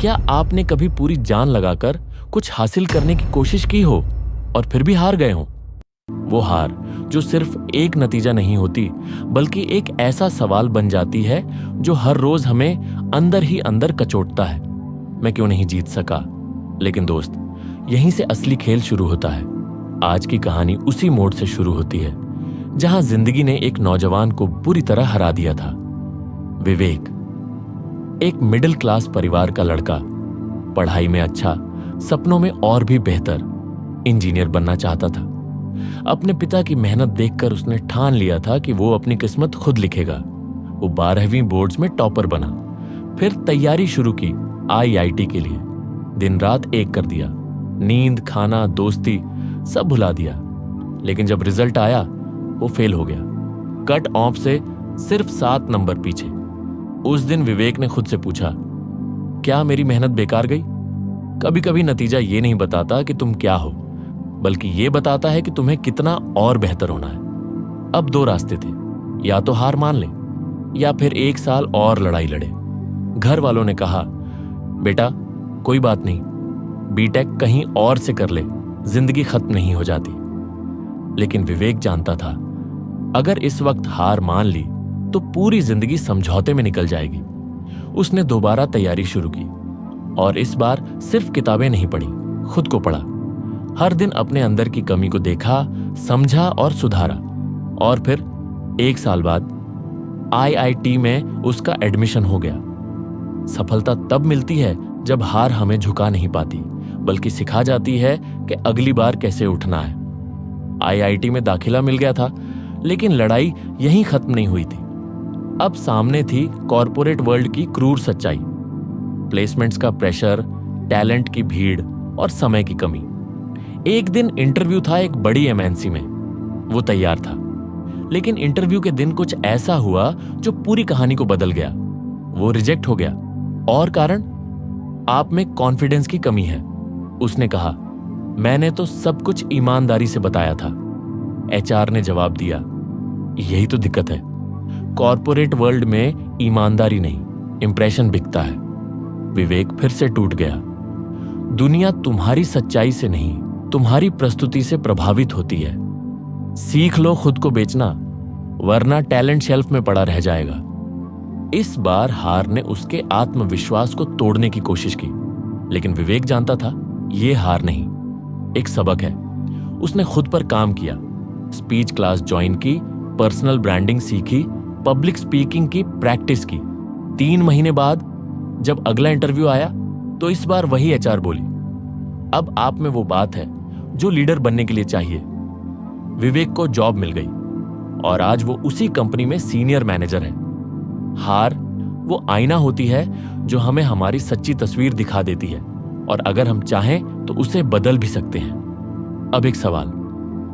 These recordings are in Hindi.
क्या आपने कभी पूरी जान लगाकर कुछ हासिल करने की कोशिश की हो और फिर भी हार गए हो? वो हार जो सिर्फ एक नतीजा नहीं होती, बल्कि एक ऐसा सवाल बन जाती है जो हर रोज हमें अंदर ही अंदर कचोटता है। मैं क्यों नहीं जीत सका? लेकिन दोस्त, यहीं से असली खेल शुरू होता है। आज की कहानी उसी मोड़ से शुरू होती है जहां जिंदगी ने एक नौजवान को बुरी तरह हरा दिया था। विवेक एक मिडिल क्लास परिवार का लड़का, पढ़ाई में अच्छा, सपनों में और भी बेहतर, इंजीनियर बनना चाहता था। अपने पिता की मेहनत देखकर उसने ठान लिया था कि वो अपनी किस्मत खुद लिखेगा। वो 12वीं बोर्ड्स में टॉपर बना, फिर तैयारी शुरू की आईआईटी के लिए। दिन रात एक कर दिया, नींद, खाना, दोस्ती सब भुला दिया। लेकिन जब रिजल्ट आया वो फेल हो गया, कट ऑफ से सिर्फ 7 नंबर पीछे। उस दिन विवेक ने खुद से पूछा, क्या मेरी मेहनत बेकार गई? कभी कभी नतीजा ये नहीं बताता कि तुम क्या हो, बल्कि ये बताता है कि तुम्हें कितना और बेहतर होना है। अब 2 रास्ते थे, या तो हार मान ले या फिर 1 साल और लड़ाई लड़े। घर वालों ने कहा, बेटा कोई बात नहीं, बीटेक कहीं और से कर ले, जिंदगी खत्म नहीं हो जाती। लेकिन विवेक जानता था, अगर इस वक्त हार मान ली तो पूरी जिंदगी समझौते में निकल जाएगी। उसने दोबारा तैयारी शुरू की और इस बार सिर्फ किताबें नहीं पढ़ी, खुद को पढ़ा। हर दिन अपने अंदर की कमी को देखा, समझा और सुधारा। और फिर 1 साल बाद आईआईटी में उसका एडमिशन हो गया। सफलता तब मिलती है जब हार हमें झुका नहीं पाती, बल्कि सिखा जाती है कि अगली बार कैसे उठना है। आईआईटी में दाखिला मिल गया था, लेकिन लड़ाई यहीं खत्म नहीं हुई थी। अब सामने थी कॉरपोरेट वर्ल्ड की क्रूर सच्चाई, प्लेसमेंट्स का प्रेशर, टैलेंट की भीड़ और समय की कमी। एक दिन इंटरव्यू था एक बड़ी एमएनसी में। वो तैयार था, लेकिन इंटरव्यू के दिन कुछ ऐसा हुआ जो पूरी कहानी को बदल गया। वो रिजेक्ट हो गया, और कारण आप में कॉन्फिडेंस की कमी है। उसने कहा, मैंने तो सब कुछ ईमानदारी से बताया था। एचआर ने जवाब दिया, यही तो दिक्कत है, कॉरपोरेट वर्ल्ड में ईमानदारी नहीं, इंप्रेशन बिकता है। विवेक फिर से टूट गया। दुनिया तुम्हारी सच्चाई से नहीं, तुम्हारी प्रस्तुति से प्रभावित होती है। सीख लो खुद को बेचना, वरना टैलेंट शेल्फ में पड़ा रह जाएगा। इस बार हार ने उसके आत्मविश्वास को तोड़ने की कोशिश की, लेकिन विवेक जानता था यह हार नहीं, एक सबक है। उसने खुद पर काम किया, स्पीच क्लास ज्वाइन की, पर्सनल ब्रांडिंग सीखी, पब्लिक स्पीकिंग की प्रैक्टिस की। 3 महीने बाद जब अगला इंटरव्यू आया तो इस बार वही एचआर बोली, अब आप में वो बात है जो लीडर बनने के लिए चाहिए। विवेक को जॉब मिल गई और आज वो उसी कंपनी में सीनियर मैनेजर है। हार वो आईना होती है जो हमें हमारी सच्ची तस्वीर दिखा देती है, और अगर हम चाहें तो उसे बदल भी सकते हैं। अब एक सवाल,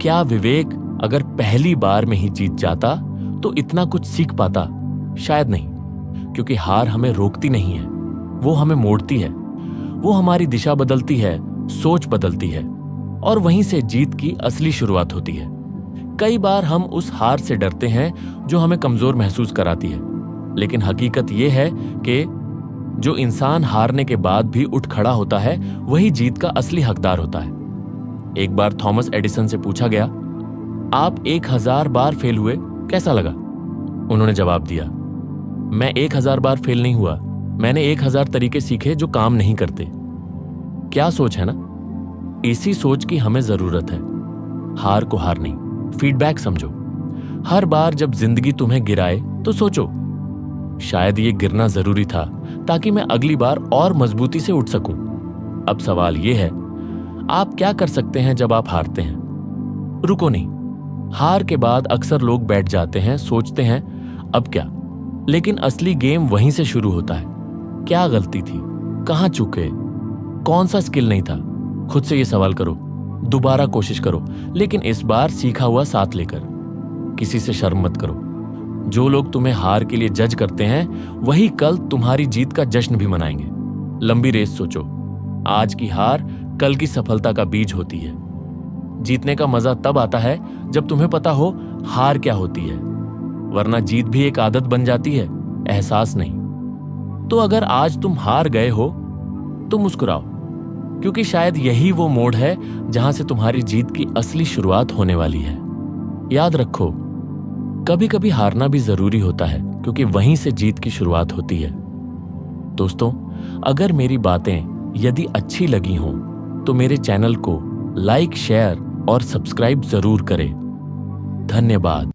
क्या विवेक अगर पहली बार में ही जीत जाता तो इतना कुछ सीख पाता? शायद नहीं, क्योंकि हार हमें रोकती नहीं है, वो हमें मोड़ती है। वो हमारी दिशा बदलती है, सोच बदलती है, और वहीं से जीत की असली शुरुआत होती है। कई बार हम उस हार से डरते हैं जो हमें कमजोर महसूस कराती है, लेकिन हकीकत यह है कि जो इंसान हारने के बाद भी उठ खड़ा होता है वही जीत का असली हकदार होता है। एक बार थॉमस एडिसन से पूछा गया, आप 1000 बार फेल हुए, कैसा लगा? उन्होंने जवाब दिया, मैं 1000 बार फेल नहीं हुआ, मैंने 1000 तरीके सीखे जो काम नहीं करते। क्या सोच है ना? इसी सोच की हमें जरूरत है। हार को हार नहीं, फीडबैक समझो। हर बार जब जिंदगी तुम्हें गिराए तो सोचो, शायद ये गिरना जरूरी था ताकि मैं अगली बार और मजबूती से उठ सकूं। अब सवाल यह है, आप क्या कर सकते हैं जब आप हारते हैं? रुको नहीं। हार के बाद अक्सर लोग बैठ जाते हैं, सोचते हैं अब क्या, लेकिन असली गेम वहीं से शुरू होता है। क्या गलती थी, कहां चूके, कौन सा स्किल नहीं था? खुद से ये सवाल करो, दोबारा कोशिश करो, लेकिन इस बार सीखा हुआ साथ लेकर। किसी से शर्म मत करो। जो लोग तुम्हें हार के लिए जज करते हैं वही कल तुम्हारी जीत का जश्न भी मनाएंगे। लंबी रेस सोचो, आज की हार कल की सफलता का बीज होती है। जीतने का मजा तब आता है जब तुम्हें पता हो हार क्या होती है, वरना जीत भी एक आदत बन जाती है, एहसास नहीं। तो अगर आज तुम हार गए हो तो मुस्कुराओ, क्योंकि शायद यही वो मोड़ है जहां से तुम्हारी जीत की असली शुरुआत होने वाली है। याद रखो, कभी कभी हारना भी जरूरी होता है, क्योंकि वहीं से जीत की शुरुआत होती है। दोस्तों, अगर मेरी बातें यदि अच्छी लगी हों तो मेरे चैनल को लाइक, शेयर और सब्सक्राइब जरूर करें। धन्यवाद।